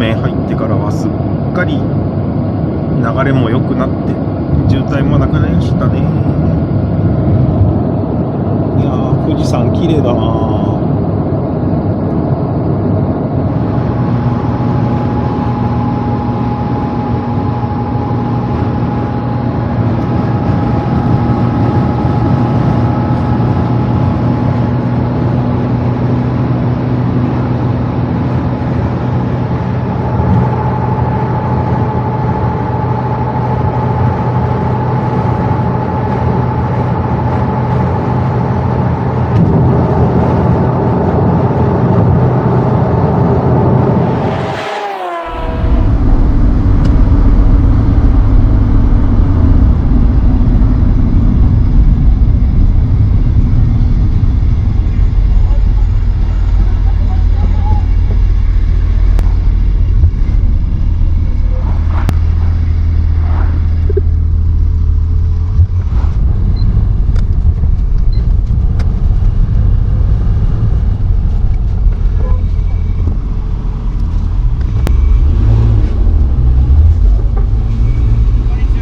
面入ってからはすっかり流れも良くなって渋滞もなくなりましたね。いやー、富士山綺麗だな。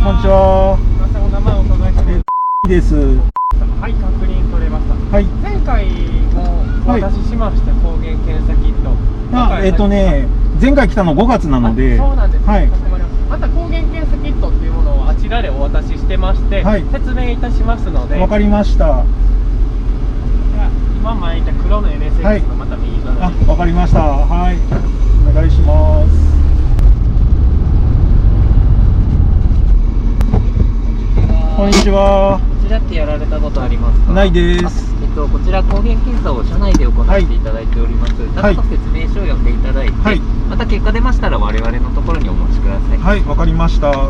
こんにちは。お名前をお伺いしてもいいです。はい、確認取れました。はい。前回もお渡ししました、抗原検査キット。前回来たの5月なので。そうなんです、はい。かしこまりました。また抗原検査キットっていうものをあちらでお渡ししてまして、はい、説明いたしますので。わかりました。今前いた黒の NSX のまた右側に。わかりました。はい。お願いします。こんにちは。こちらってやられたことありますか？ないです。こちら抗原検査を社内で行っていただいております。ただ説明書を読んでいただいて、はい、また結果出ましたら我々のところにお持ちください。はい、わかりました。陽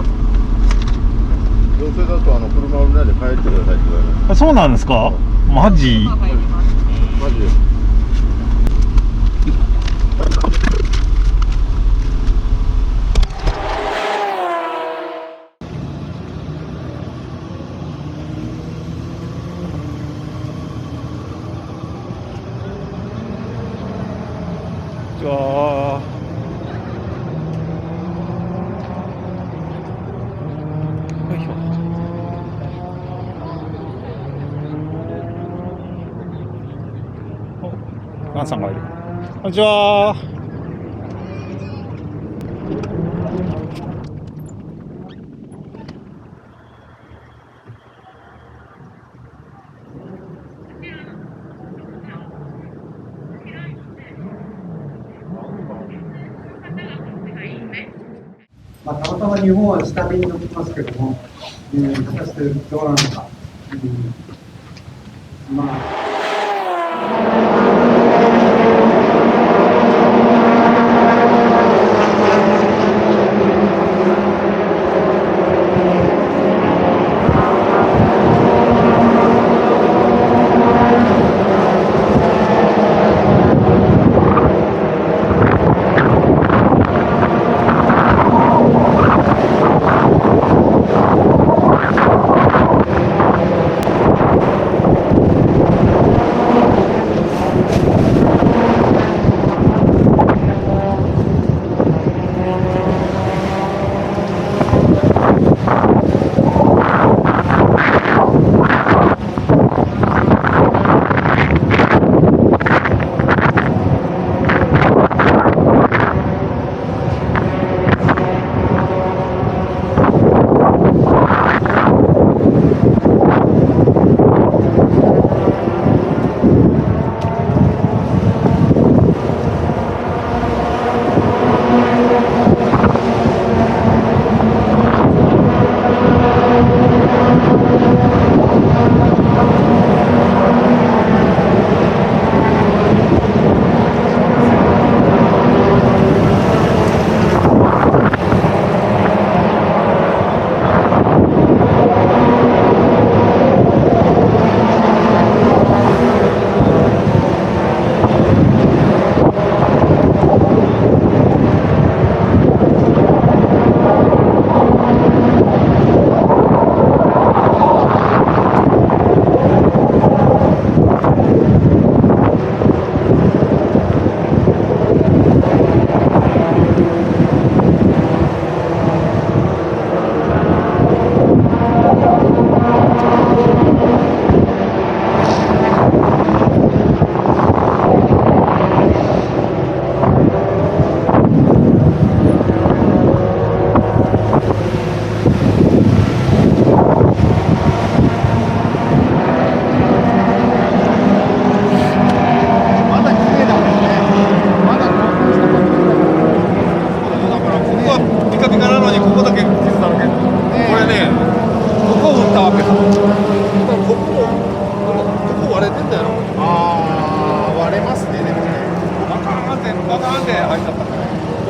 性だと車を見ないで帰ってくださいって言われます。あ、そうなんですか？マジ？マジです。じゃあよいしょ。お、ガンさんがいる。こんにちは。たまたま日本は下火に乗ってますけども、果たしてどうなのか。ったやろ。ああ、割れますね、でもね。バカーンって入っちゃった。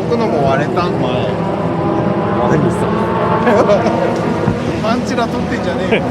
僕のも割れた。何さ。パンチラ取ってんじゃねえよ。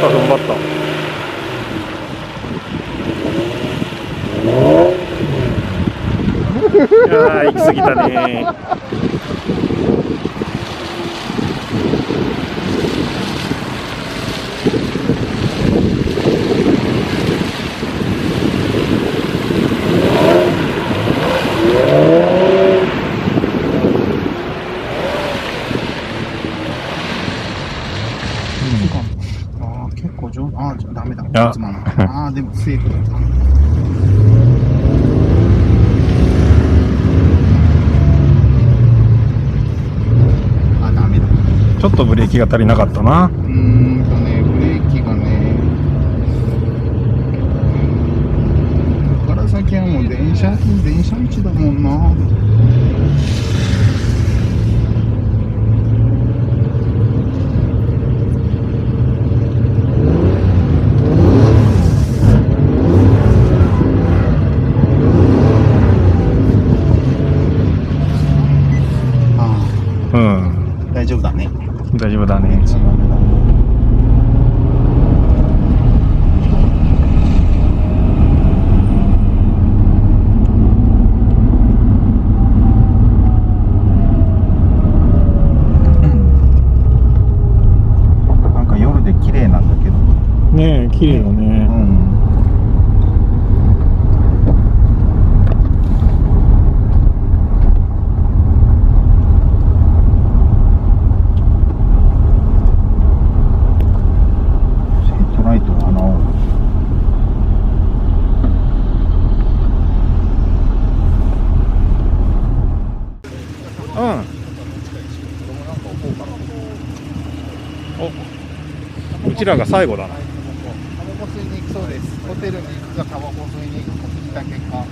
踏ん張った。ああ、行き過ぎたね。ああ、結構上手。ああ、ダメだ。あああ、でもセーフだった。あ、ダメだ。ちょっとブレーキが足りなかったな。ブレーキがね、ここから先はもう電車道だもんな。うん。大丈夫だね。大丈夫だね。なんか夜で綺麗なんだけど。ねえ、綺麗だね。お、うちらが最後だな。タバコ吸いに行くそうです。ホテルに行くかタバコ吸いに行くか聞いた結果。